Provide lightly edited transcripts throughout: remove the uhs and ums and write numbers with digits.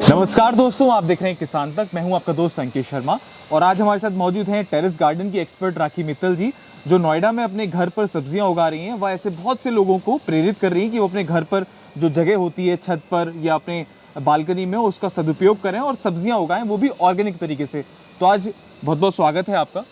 नमस्कार दोस्तों, आप देख रहे हैं किसान तक। मैं हूं आपका दोस्त संकेत शर्मा और आज हमारे साथ मौजूद हैं टेरेस गार्डन की एक्सपर्ट राखी मित्तल जी, जो नोएडा में अपने घर पर सब्जियां उगा रही हैं। वह ऐसे बहुत से लोगों को प्रेरित कर रही हैं कि वो अपने घर पर जो जगह होती है छत पर या अपने बालकनी में उसका सदुपयोग करें और सब्जियां उगाएं, वो भी ऑर्गेनिक तरीके से। तो आज बहुत बहुत स्वागत है आपका।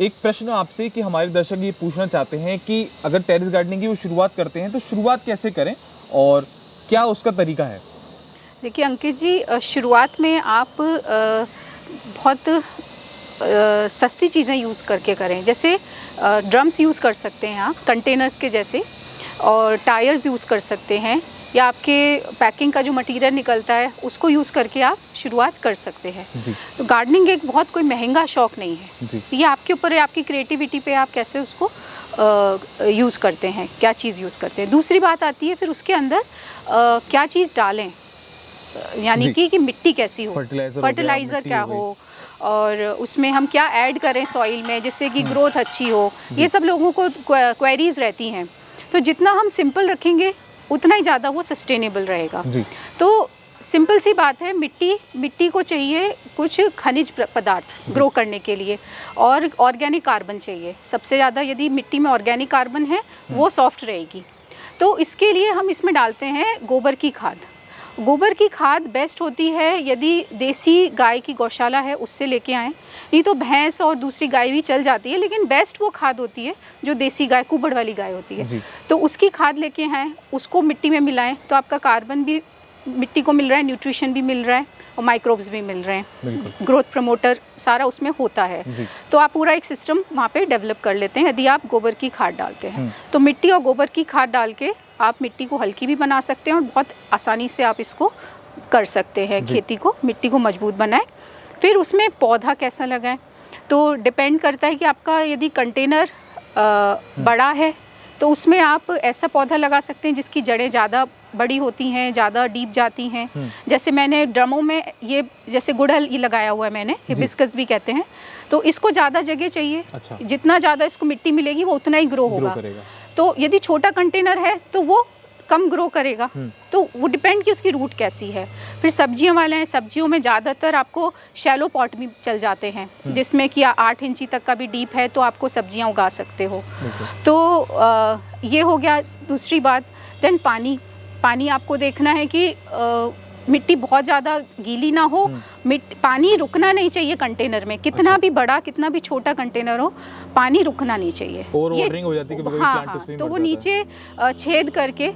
एक प्रश्न आपसे कि हमारे दर्शक ये पूछना चाहते हैं कि अगर टेरेस गार्डनिंग की वो शुरुआत करते हैं तो शुरुआत कैसे करें और क्या उसका तरीका है? देखिए अंकित जी, शुरुआत में आप बहुत सस्ती चीज़ें यूज़ करके करें। जैसे ड्रम्स यूज़ कर सकते हैं आप, कंटेनर्स के जैसे, और टायर्स यूज़ कर सकते हैं, या आपके पैकिंग का जो मटेरियल निकलता है उसको यूज़ करके आप शुरुआत कर सकते हैं। तो गार्डनिंग एक बहुत कोई महंगा शौक़ नहीं है, ये आपके ऊपर है, आपकी क्रिएटिविटी पे आप कैसे उसको यूज़ करते हैं, क्या चीज़ यूज़ करते हैं। दूसरी बात आती है फिर उसके अंदर क्या चीज़ डालें, यानी कि मिट्टी कैसी हो, फर्टिलाइज़र क्या हो, और उसमें हम क्या ऐड करें सॉइल में जिससे कि ग्रोथ अच्छी हो। ये सब लोगों को क्वेरीज रहती हैं। तो जितना हम सिंपल रखेंगे उतना ही ज़्यादा वो सस्टेनेबल रहेगा। तो सिंपल सी बात है, मिट्टी को चाहिए कुछ खनिज पदार्थ ग्रो करने के लिए, और ऑर्गेनिक कार्बन चाहिए सबसे ज़्यादा। यदि मिट्टी में ऑर्गेनिक कार्बन है वो सॉफ्ट रहेगी। तो इसके लिए हम इसमें डालते हैं गोबर की खाद। गोबर की खाद बेस्ट होती है यदि देसी गाय की गौशाला है उससे लेके आएँ, नहीं तो भैंस और दूसरी गाय भी चल जाती है, लेकिन बेस्ट वो खाद होती है जो देसी गाय, कुबड़ वाली गाय होती है। तो उसकी खाद लेके आएँ, उसको मिट्टी में मिलाएं, तो आपका कार्बन भी मिट्टी को मिल रहा है, न्यूट्रिशन भी मिल रहा है और माइक्रोब्स भी मिल रहे हैं, ग्रोथ प्रमोटर सारा उसमें होता है। तो आप पूरा एक सिस्टम वहाँ पे डेवलप कर लेते हैं यदि आप गोबर की खाद डालते हैं। तो मिट्टी और गोबर की खाद डाल के आप मिट्टी को हल्की भी बना सकते हैं और बहुत आसानी से आप इसको कर सकते हैं, खेती को, मिट्टी को मजबूत बनाएं। फिर उसमें पौधा कैसा लगाएं तो डिपेंड करता है कि आपका यदि कंटेनर बड़ा है तो उसमें आप ऐसा पौधा लगा सकते हैं जिसकी जड़ें ज़्यादा बड़ी होती हैं, ज़्यादा डीप जाती हैं। जैसे मैंने ड्रमों में ये जैसे गुड़हल ये लगाया हुआ है मैंने, हिबिस्कस भी कहते हैं। तो इसको ज़्यादा जगह चाहिए। अच्छा। जितना ज़्यादा इसको मिट्टी मिलेगी वो उतना ही ग्रो होगा। तो यदि छोटा कंटेनर है तो वो कम ग्रो करेगा। तो वो डिपेंड कि उसकी रूट कैसी है। फिर सब्जियों वाले हैं, सब्जियों में ज़्यादातर आपको शैलो पॉट भी चल जाते हैं जिसमें कि 8 इंची तक का भी डीप है तो आपको सब्जियां उगा सकते हो। तो ये हो गया दूसरी बात। देन पानी आपको देखना है कि मिट्टी बहुत ज़्यादा गीली ना हो, पानी रुकना नहीं चाहिए कंटेनर में। कितना भी बड़ा कितना भी छोटा कंटेनर हो, पानी रुकना नहीं चाहिए। ओवरवाटरिंग हो जाती है कभी-कभी, प्लांट उसमें तो वो नीचे छेद करके,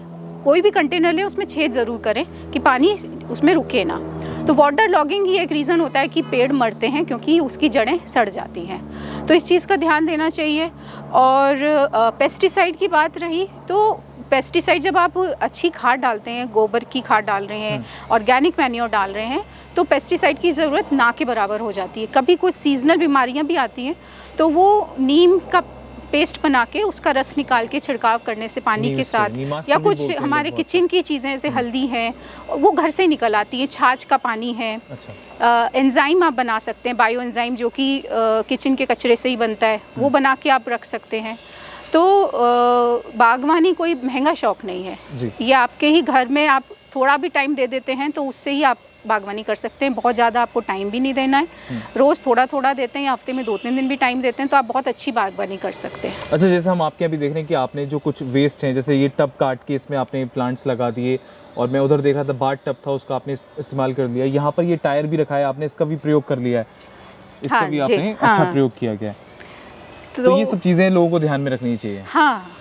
कोई भी कंटेनर ले उसमें छेद ज़रूर करें कि पानी उसमें रुके ना। तो वाटर लॉगिंग ही एक रीज़न होता है कि पेड़ मरते हैं क्योंकि उसकी जड़ें सड़ जाती हैं। तो इस चीज़ का ध्यान देना चाहिए। और पेस्टिसाइड की बात रही तो पेस्टिसाइड जब आप अच्छी खाद डालते हैं, गोबर की खाद डाल रहे हैं, ऑर्गेनिक मैन्योर डाल रहे हैं, तो पेस्टिसाइड की ज़रूरत ना के बराबर हो जाती है। कभी कुछ सीजनल बीमारियां भी आती हैं तो वो नीम का पेस्ट बना के उसका रस निकाल के छिड़काव करने से पानी के साथ, या कुछ हमारे किचन की चीज़ें जैसे हल्दी है वो घर से निकल आती है, छाछ का पानी है। एंजाइम आप बना सकते हैं, बायो एंजाइम जो कि किचन के कचरे से ही बनता है, वो बना के आप रख सकते हैं। तो बागवानी कोई महंगा शौक नहीं है, ये आपके ही घर में आप थोड़ा भी टाइम दे देते हैं तो उससे ही आप बागवानी कर सकते हैं। बहुत ज़्यादा आपको टाइम भी नहीं देना है, रोज़ थोड़ा थोड़ा देते हैं, हफ्ते में 2-3 दिन भी टाइम देते हैं तो आप बहुत अच्छी बागवानी कर सकते हैं। अच्छा, जैसे हम आपके अभी देख रहे हैं कि आपने जो कुछ वेस्ट हैं, जैसे ये टब काट के इसमें आपने प्लांट्स लगा दिए, और मैं उधर देख रहा था बाट टब था उसका आपने इस्तेमाल कर दिया। यहाँ पर ये टायर भी रखा है, आपने इसका भी प्रयोग कर लिया है, इसका भी आपने अच्छा प्रयोग किया गया है। तो ये सब चीज़ें लोगों को ध्यान में रखनी चाहिए। हाँ।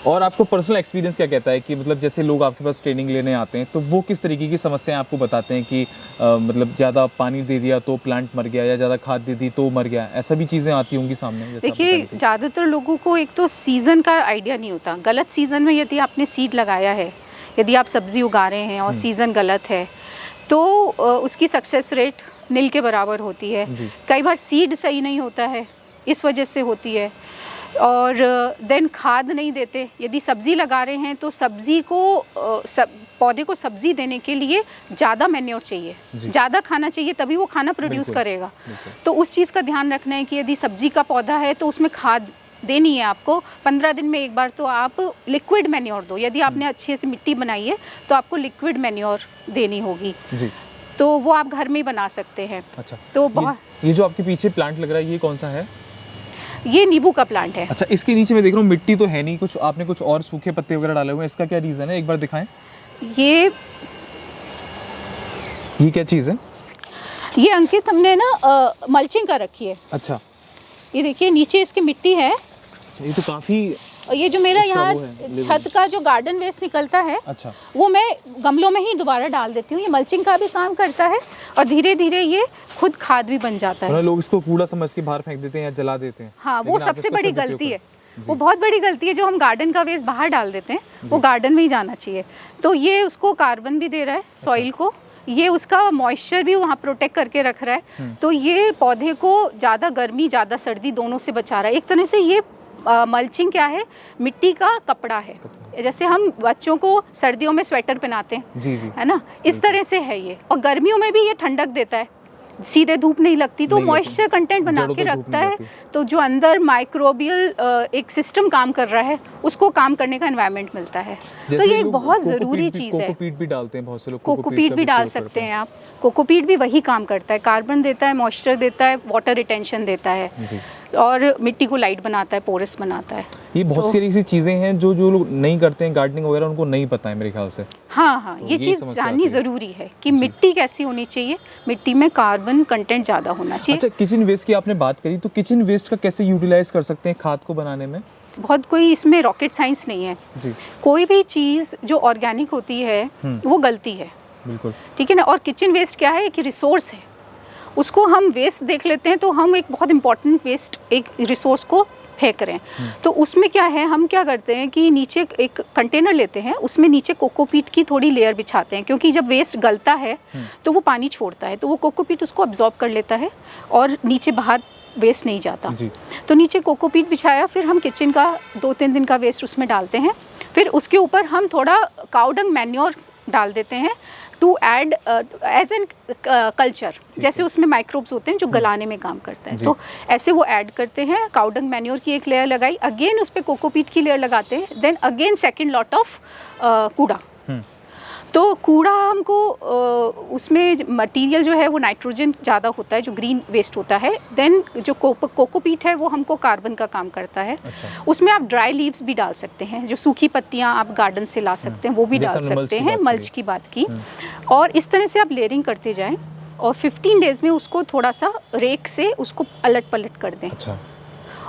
और आपको पर्सनल एक्सपीरियंस क्या कहता है कि मतलब जैसे लोग आपके पास ट्रेनिंग लेने आते हैं तो वो किस तरीके की समस्याएं आपको बताते हैं कि मतलब ज़्यादा पानी दे दिया तो प्लांट मर गया, या ज़्यादा खाद दे दी तो मर गया, ऐसा भी चीज़ें आती होंगी सामने? देखिए, ज़्यादातर लोगों को एक तो सीज़न का आइडिया नहीं होता। गलत सीज़न में यदि आपने सीड लगाया है, यदि आप सब्ज़ी उगा रहे हैं और सीज़न गलत है तो उसकी सक्सेस रेट नील के बराबर होती है। कई बार सीड सही नहीं होता है, इस वजह से होती है। और देन खाद नहीं देते। यदि सब्ज़ी लगा रहे हैं तो सब्ज़ी को पौधे को सब्ज़ी देने के लिए ज़्यादा मैन्योर चाहिए, ज़्यादा खाना चाहिए, तभी वो खाना प्रोड्यूस करेगा। तो उस चीज़ का ध्यान रखना है कि यदि सब्ज़ी का पौधा है तो उसमें खाद देनी है आपको 15 दिन में एक बार, तो आप लिक्विड मैन्योर दो। यदि आपने अच्छे से मिट्टी बनाई है तो आपको लिक्विड मैन्योर देनी होगी जी। तो वो आप घर में ही बना सकते हैं। अच्छा, तो बहुत ये जो आपके पीछे प्लांट लग रहा है ये कौन सा है? ये नींबू का प्लांट है। अच्छा, इसके नीचे मैं देख रहा हूँ मिट्टी तो है नहीं, कुछ आपने कुछ और सूखे पत्ते वगैरह डाले हुए हैं, इसका क्या रीज़न है, एक बार दिखाएं। ये क्या चीज़ है? ये अंकित हमने ना मल्चिंग कर रखी है। अच्छा, ये देखिए नीचे इसकी मिट्टी है। ये तो काफ़ी, और ये जो मेरा यहाँ छत का जो गार्डन वेस्ट निकलता है, अच्छा, वो मैं गमलों में ही दोबारा डाल देती हूँ। ये मल्चिंग का भी काम करता है और धीरे धीरे ये खुद खाद भी बन जाता है। लोग इसको कूड़ा समझ के बाहर फेंक देते हैं या जला देते हैं। हाँ, वो सबसे बड़ी गलती है, वो बहुत बड़ी गलती है। जो हम गार्डन का वेस्ट बाहर डाल देते हैं वो गार्डन में ही जाना चाहिए। तो ये उसको कार्बन भी दे रहा है सॉइल को, ये उसका मॉइस्चर भी वहाँ प्रोटेक्ट करके रख रहा है। तो ये पौधे को ज़्यादा गर्मी ज़्यादा सर्दी दोनों से बचा रहा है। एक तरह से ये मल्चिंग क्या है, मिट्टी का कपड़ा है। जैसे हम बच्चों को सर्दियों में स्वेटर पहनाते हैं, जी जी, है ना, इस तरह से है ये। और गर्मियों में भी ये ठंडक देता है, सीधे धूप नहीं लगती, तो मॉइस्चर कंटेंट बना के रखता है। तो जो अंदर माइक्रोबियल एक सिस्टम काम कर रहा है उसको काम करने का एनवायरनमेंट मिलता है। तो ये एक बहुत ज़रूरी चीज़ है। कोकोपीट भी डालते हैं बहुत से लोग, कोकोपीट भी डाल सकते हैं आप। कोकोपीट भी वही काम करता है, कार्बन देता है, मॉइस्चर देता है, वाटर रिटेंशन देता है और मिट्टी को लाइट बनाता है, पोरस बनाता है। ये बहुत सारी ऐसी चीज़ें हैं जो लोग नहीं करते हैं गार्डनिंग वगैरह, उनको नहीं पता है मेरे ख्याल से। हाँ, ये चीज़ जाननी ज़रूरी है कि मिट्टी कैसी होनी चाहिए, मिट्टी में कार्बन कंटेंट ज़्यादा होना चाहिए। अच्छा, किचन वेस्ट की आपने बात करी, तो किचन वेस्ट का कैसे यूटिलाइज कर सकते हैं खाद को बनाने में? बहुत कोई इसमें रॉकेट साइंस नहीं है जी। कोई भी चीज़ जो ऑर्गेनिक होती है वो गलती है, बिल्कुल ठीक है ना। और किचन वेस्ट क्या है, एक रिसोर्स है, उसको हम वेस्ट देख लेते हैं तो हम एक बहुत इंपॉर्टेंट वेस्ट, एक रिसोर्स को फेंक रहे हैं। तो उसमें क्या है, हम क्या करते हैं कि नीचे एक कंटेनर लेते हैं, उसमें नीचे कोकोपीट की थोड़ी लेयर बिछाते हैं, क्योंकि जब वेस्ट गलता है तो वो पानी छोड़ता है, तो वो कोकोपीट उसको अब्जॉर्ब कर लेता है और नीचे बाहर वेस्ट नहीं जाता जी। तो नीचे कोकोपीट बिछाया, फिर हम किचन का 2-3 दिन का वेस्ट उसमें डालते हैं, फिर उसके ऊपर हम थोड़ा काउडंग मैन्योर डाल देते हैं to add as an culture. जैसे उसमें माइक्रोब्स होते हैं जो गलाने में काम करते हैं, तो ऐसे वो ऐड करते हैं। काउडंग मैन्योर की एक लेयर लगाई, अगेन उस पर कोकोपीट की लेयर लगाते हैं, then again second lot of कूड़ा। तो कूड़ा हमको उसमें मटेरियल जो है वो नाइट्रोजन ज़्यादा होता है, जो ग्रीन वेस्ट होता है। देन जो कोकोपीट है वो हमको कार्बन का काम करता है। अच्छा। उसमें आप ड्राई लीव्स भी डाल सकते हैं, जो सूखी पत्तियां आप गार्डन से ला सकते हैं वो भी डाल सकते हैं, मल्च की बात की। और इस तरह से आप लेयरिंग करते जाएं और 15 डेज में उसको थोड़ा सा रेक से उसको अलट पलट कर दें। अच्छा।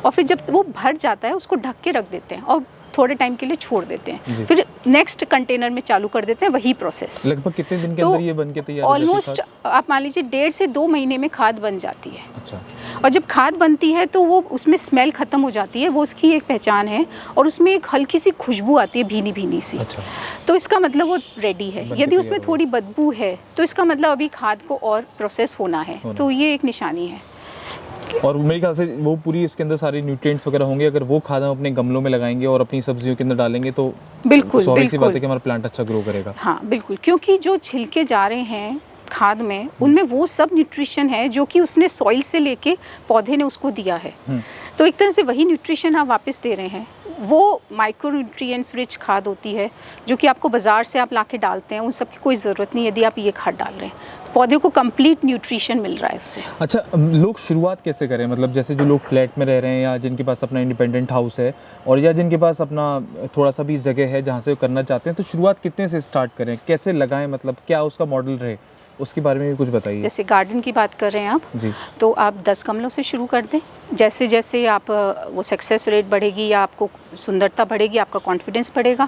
और फिर जब वो भर जाता है उसको ढक के रख देते हैं और थोड़े टाइम के लिए छोड़ देते हैं, फिर नेक्स्ट कंटेनर में चालू कर देते हैं, वही प्रोसेस। लगभग कितने दिन के अंदर ये बन के तैयार हो जाती है? ऑलमोस्ट आप मान लीजिए 1.5 से 2 महीने में खाद बन जाती है। अच्छा। और जब खाद बनती है तो वो उसमें स्मेल खत्म हो जाती है, वो उसकी एक पहचान है, और उसमें एक हल्की सी खुशबू आती है, भीनी भीनी सी। अच्छा। तो इसका मतलब वो रेडी है। यदि उसमें थोड़ी बदबू है तो इसका मतलब अभी खाद को और प्रोसेस होना है, तो ये एक निशानी है। और मेरे ख्याल से वो पूरी इसके अंदर सारे न्यूट्रिएंट्स वगैरह होंगे, अगर वो खाद हम अपने गमलों में लगाएंगे और अपनी सब्जियों के अंदर डालेंगे तो बिल्कुल स्वाभाविक सी बात है कि हमारा प्लांट अच्छा ग्रो करेगा। हाँ बिल्कुल, क्योंकि जो छिलके जा रहे हैं खाद में उनमें वो सब न्यूट्रिशन है जो कि उसने सॉइल से लेके पौधे ने उसको दिया है। तो एक तरह से वही न्यूट्रिशन आप वापस दे रहे हैं। वो माइक्रो न्यूट्रिएंट्स रिच खाद होती है जो कि आपको बाज़ार से आप लाके डालते हैं, उन सब की कोई ज़रूरत नहीं यदि आप ये खाद डाल रहे हैं। पौधे को कंप्लीट न्यूट्रिशन मिल रहा है उससे। अच्छा, लोग शुरुआत कैसे करें? मतलब जैसे जो लोग फ्लैट में रह रहे हैं या जिनके पास अपना इंडिपेंडेंट हाउस है और या जिनके पास अपना थोड़ा सा भी जगह है जहाँ से वो करना चाहते हैं, तो शुरुआत कितने से स्टार्ट करें, कैसे लगाएं, मतलब क्या उसका मॉडल रहे, उसके बारे में भी कुछ बताइए। जैसे गार्डन की बात कर रहे हैं आप जी, तो आप 10 गमलों से शुरू कर दें। जैसे जैसे आप वो सक्सेस रेट बढ़ेगी या आपको सुंदरता बढ़ेगी, आपका कॉन्फिडेंस बढ़ेगा,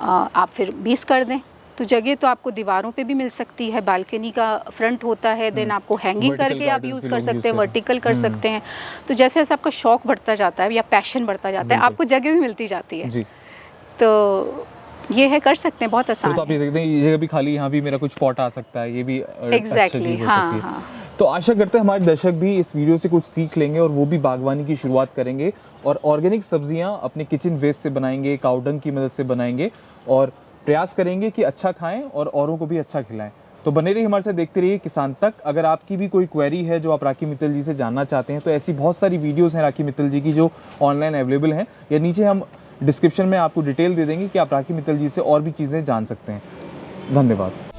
आप फिर 20 कर दें। तो जगह तो आपको दीवारों पे भी मिल सकती है, बालकनी का फ्रंट होता है, देन आपको हैंगिंग करके आप यूज़ कर सकते हैं, वर्टिकल कर सकते हैं। तो जैसे जैसे आपका शौक बढ़ता जाता है या पैशन बढ़ता जाता है, आपको जगह भी मिलती जाती है जी। तो ये है, कर सकते हैं, बहुत आसान है। तो आप ये देखते हैं ये जगह भी खाली, यहाँ भी मेरा कुछ पॉट आ सकता है, ये भी एग्जैक्टली। हाँ। तो आशा करते हैं हमारे दर्शक भी इस वीडियो से कुछ सीख लेंगे और वो भी बागवानी की शुरुआत करेंगे और ऑर्गेनिक सब्जियां अपने किचन वेस्ट से बनाएंगे, काउडंग की मदद से बनाएंगे और प्रयास करेंगे कि अच्छा खाएं और औरों को भी अच्छा खिलाएं। तो बने रहिए हमारे साथ, देखते रहिए किसान तक। अगर आपकी भी कोई क्वेरी है जो आप राखी मित्तल जी से जानना चाहते हैं, तो ऐसी बहुत सारी वीडियोस हैं राखी मित्तल जी की जो ऑनलाइन अवेलेबल हैं, या नीचे हम डिस्क्रिप्शन में आपको डिटेल दे देंगे कि आप राखी मित्तल जी से और भी चीज़ें जान सकते हैं। धन्यवाद।